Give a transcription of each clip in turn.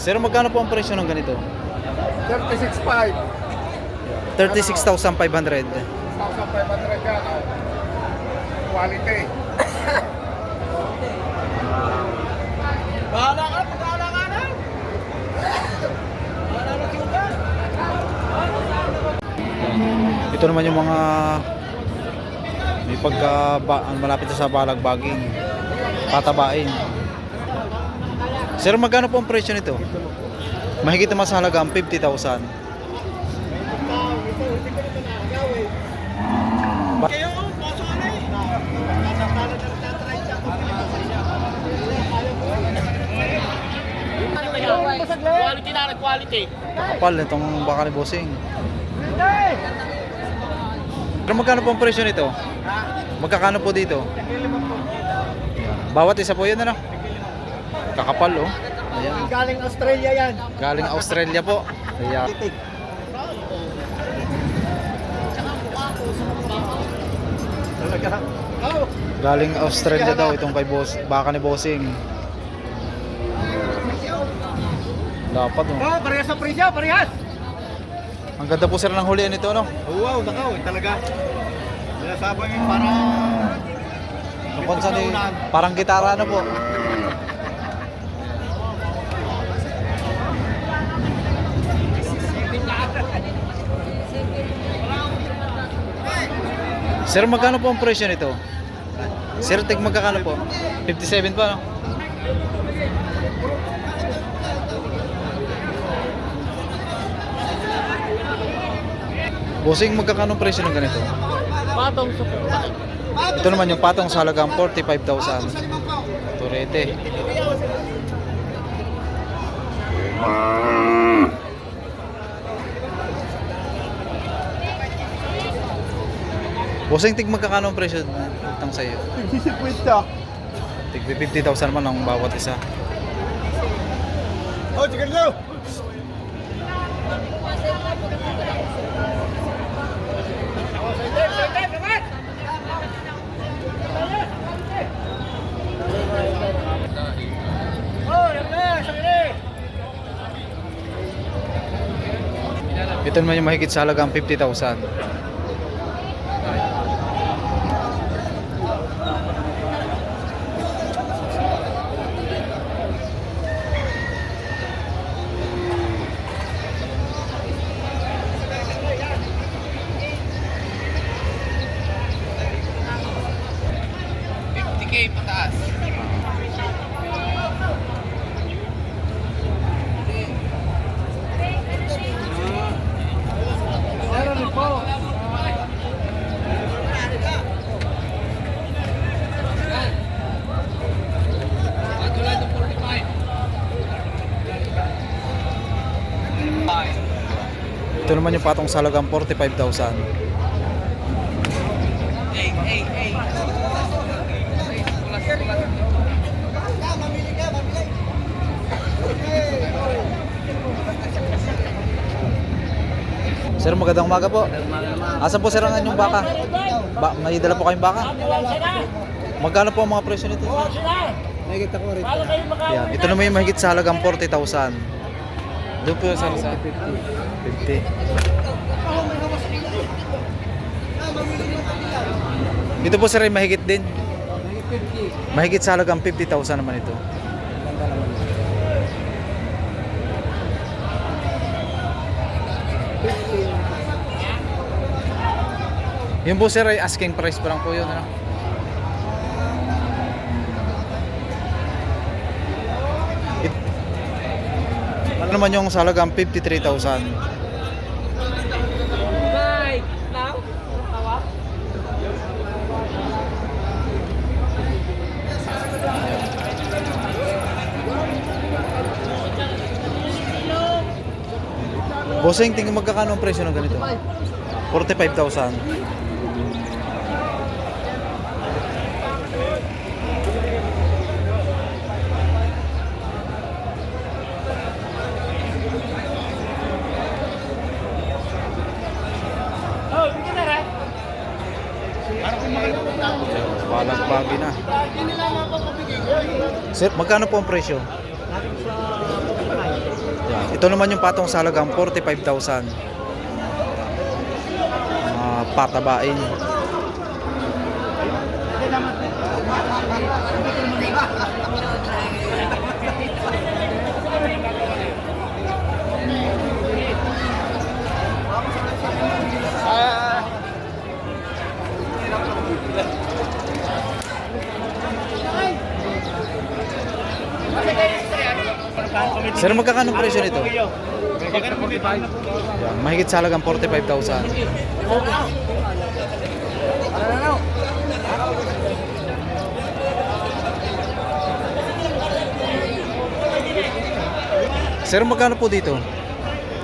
Sir, magkano po ang presyo ng ganito? 36.5. 36,500. 1,500 yan. Oh. Quality. Bahala ka, bahala ka na. Bahala na siya. Ito naman yung mga may malapit sa balagbaging patabain. Sir, magkano po ang presyo nito? Mahigit naman sa halagang 50,000. Kayo, pasok ka na eh. Quality na, quality. Kapal itong baka ni Bossing. Pero magkano po ang presyo nito? Magkakano po dito? Bawat isa po yun, ano? Kakapal, oh. Ayan. Galing Australia yan. Galing Australia po. Ayan. Galing Australia daw itong kay baka ni Bossing. Dapat, oh. Oh, parehas sa presyo, parehas. Ang ganda po sir ng hulian nito, no? Wow, nakaw. Talaga. Sinasabang yung para... Kung saan eh, parang gitara na po. Sir, magkano po ang presyo nito? Sir, magkano po? 57 pa, no? Bossing, magkano ang presyo ng ganito? Patong sa pagkain. Ito naman yung patong sa halagang 45,000. Turete. Bossing, magkakano ang presyo ng sa iyo? 50. Tig 50,000 man ang bawat isa. Oh, chicken low. Ito naman yung mahigit sa halagang 50,000. Pataas. Ito naman yung patong sa halagang 45,000. Sir, magandang umaga po. Asan po sir ang inyong baka? May dala po kayong baka? Magkano po ang mga presyo nito? Nakikita ko rin. Yan. Ito naman yung mahigit sa halagang 40,000. Doon po sir sa 50. Dito po sir ay mahigit din. Mahigit sa halagang 50,000 naman ito. Yung po sir ay asking price pa lang po yun, ano? Ito naman yung sa halagang 53,000. Bossing, tingin magkakano ang presyo ng ganito? 45,000. Balagbagi na. Sir, magkano po ang presyo? Yan. Ito naman yung patong sa halagang 45,000. Patabain. Sir, magkano ang presyo nito? Yan, mahigit sa halagang 45,000. Sir, magkano po dito?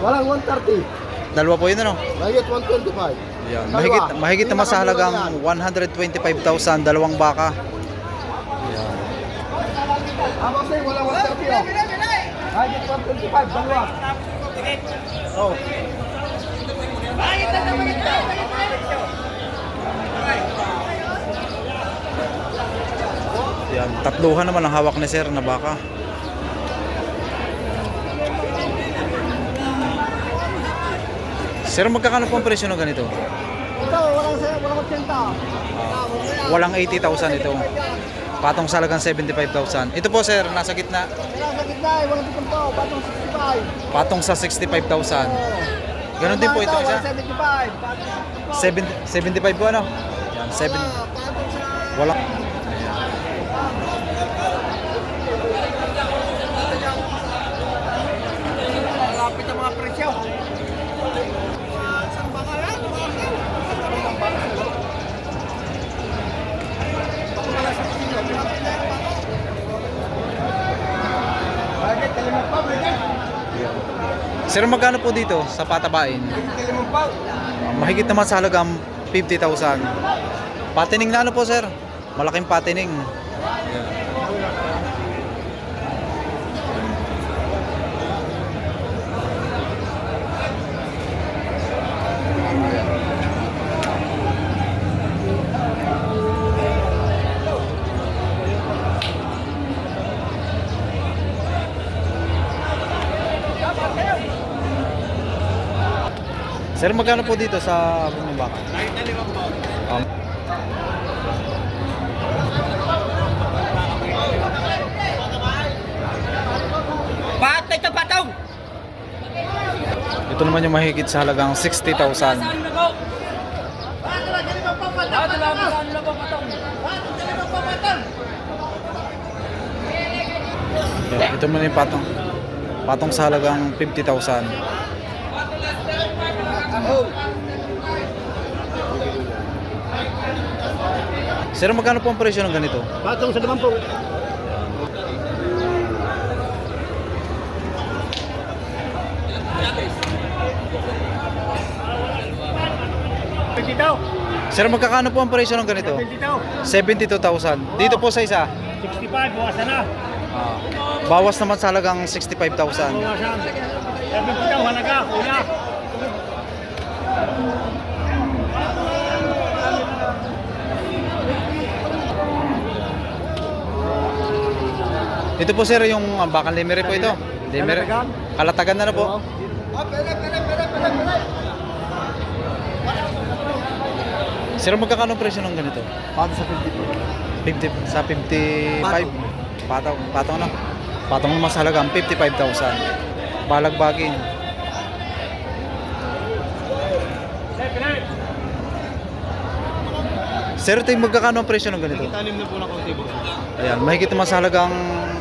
Walang 130. Dalawa po yun, ano? Mayat 125. Yan, mahigit naman sa halagang 125,000, dalawang baka. Yan. Ako sa'yo, walang 130 oh. Mayat 125, dalawa. Oh. Yan, tatluhan naman ang hawak ni sir na baka. Sir, magkakano po ang presyo ng ganito? Ito, walang 80. Walang 80,000 ito. Patong sa halagang 75,000. Ito po sir, nasa gitna. Wala sa gitna, walang pitong to, patong 65. Patong sa 65,000. Ganon din po ito isa. 75. 75 po ano? Yan, 7. Patong sa... Wala. Lapit ang mga presyo. Sir, magkano po dito sa patabain? Mahigit naman sa halagang 50,000. Patining na ano po sir? Malaking patining. Sir, magkano po dito sa baka? Patay ka patong! Ito naman yung mahigit sa halagang 60,000. Ito naman yung patong. Patong sa halagang 50,000. Sir, magkano po ang presyo ng ganito? Patong sa 50. Sir, magkakano po ang presyo ng ganito? 72,000. Dito po sa isa? 65, buwasan na. Bawas naman sa halagang 65,000. Buwasan. 72, halaga, kuya. Ito po sir, yung bakal lemire po ito. Lemire. Kalatagan na po. Sir, magkakano ang presyo ng ganito? Pato sa 50. 50 sa 55. Patong na. Patong naman sa halagang 55,000. Balagbagin. Sir, ito yung magkakano ang presyo ng ganito? Tanim na po na konti boss. Ayan, mahigit naman sa halagang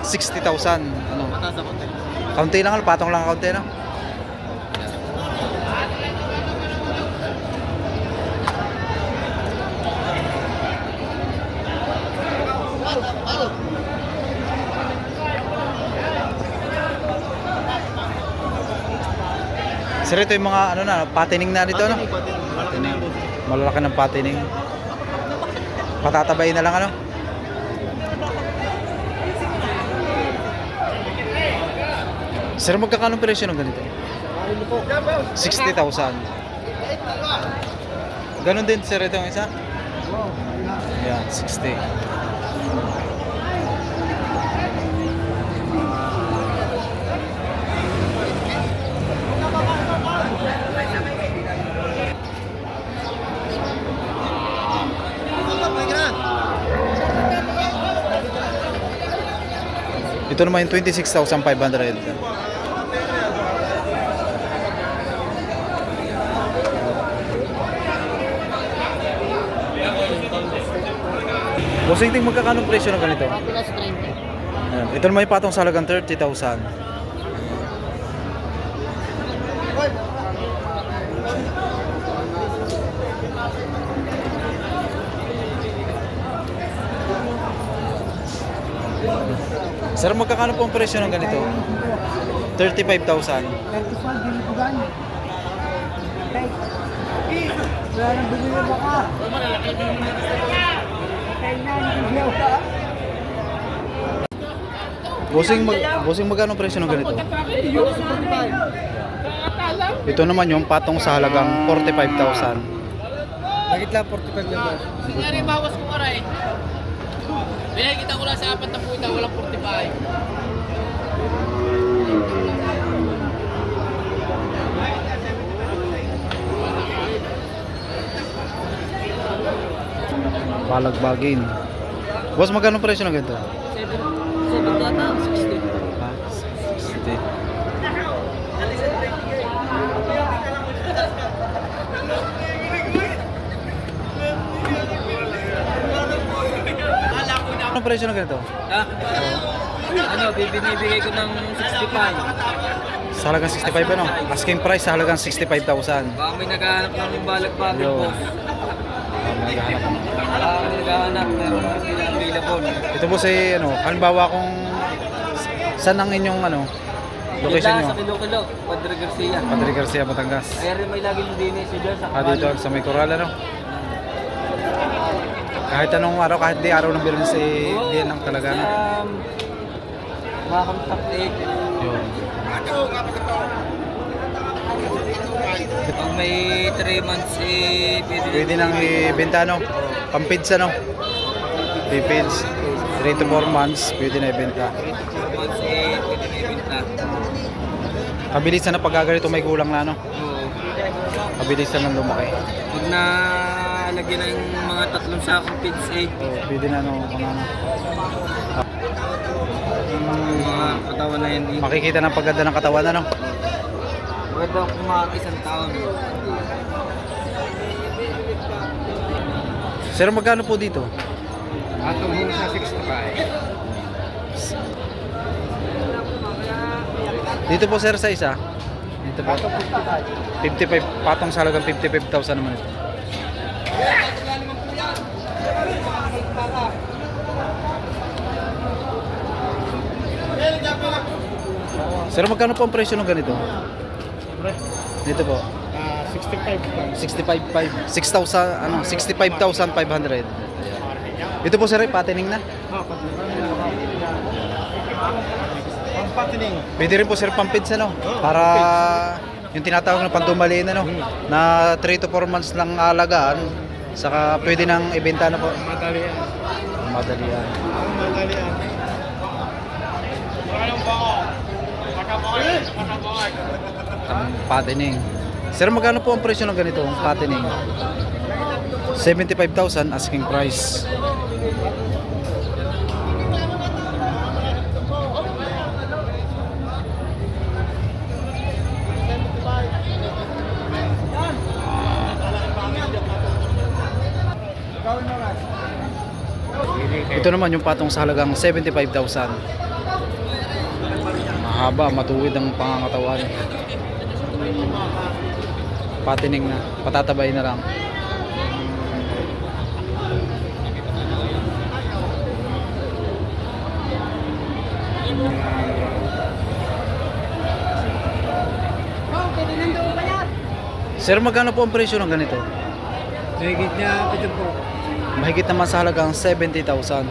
60,000. Ano? Mataas na konti. Kaunti lang, patong lang kaunti na. Sir, ito yung mga ano na, patining na dito, no? Patining. Malalaki ng patining. Patatabayin na lang, ano? Sir, magkakano presyo ng ganito? 60,000. Ganon din, sir, ito yung isa? Yan, 60. Ito naman yung 26,500. Bossing ting magkakano presyo ng ganito? Plus 30. Ayan. Ito naman yung patong sa halagang 30,000. Sir, magkakano po ang presyo ng ganito? 35,000. 35, dinipugan. Okay. Wala nang bumili baka. Okay na, hindi ka. Bossing magkano ang presyo ng ganito? Ito naman yung patong sa halagang 45,000. Bakit lang 45 lang ba? Nangyari bawas ko aray. Binigita ko lang sa 4 na puta, walang 45. Balagbagin. Boss, magkano ang presyo ng ganito? 7 data, 60. Ah, 60. Ano ang presyo ng ganito? Ha? Ano, binibigay ko ng 65. Sa halagang 65 ano? Asking price sa halagang 65,000. Baka may naghahanap ng balagbagin Yo. po. Baka may naghahanap, meron na sila available. Ito po si ano, halimbawa kung saan ang inyong ano, location Dito nyo? sa Kilo-Kilo, Padre Garcia. Padre Garcia, Batangas. Kaya rin may laging dinis dyan sa Dito sa may Coral ano? Kahit anong araw, kahit di araw ng Biyernes eh, di lang talaga ano. Mga contact Yun. Pag may 3 months eh, Pwede nang ibenta no? Pampids ano? Pipids. 3 to 4 months, pwede na ibenta. 4 months eh, pwede na ibenta. Kabilisan na pagkaganito may kulang na no? Oo. Kabilisan ng lumaki. Pag nalagyan na yung mga 3 sakong pids eh, Pwede na no, kung ano. yung mga katawan na yan eh. Makikita ng pagganda ng katawan ano? Maganda kung mga isang taon. Sir, magkano po dito? Atong hong sa 65. Dito po sir sa isa. Dito po. 55 patong sa halagang 55,000 naman ito. Sir, magkano po ang presyo ng ganito? Dito po. 65,500. 6,000 ano, 65,500. Ito po sir, patining na. Patining. Pwede rin po sir pampids ano, para yung tinatawag na pandumalin ano, na 3 to 4 months lang alagaan, saka pwede nang ibenta na po. Madalian. Madalian. Madalian. Patining. Sir, magkano po ang presyo ng ganito, patining? 75,000 asking price. Ito naman yung patong sa halagang 75,000. Mahaba, matuwid ang pangangatawan. Patining na, patatabay na lang. Sir, magkano po ang presyo ng ganito? Mahigit niya, ito po. Mahigit naman sa halagang 70,000.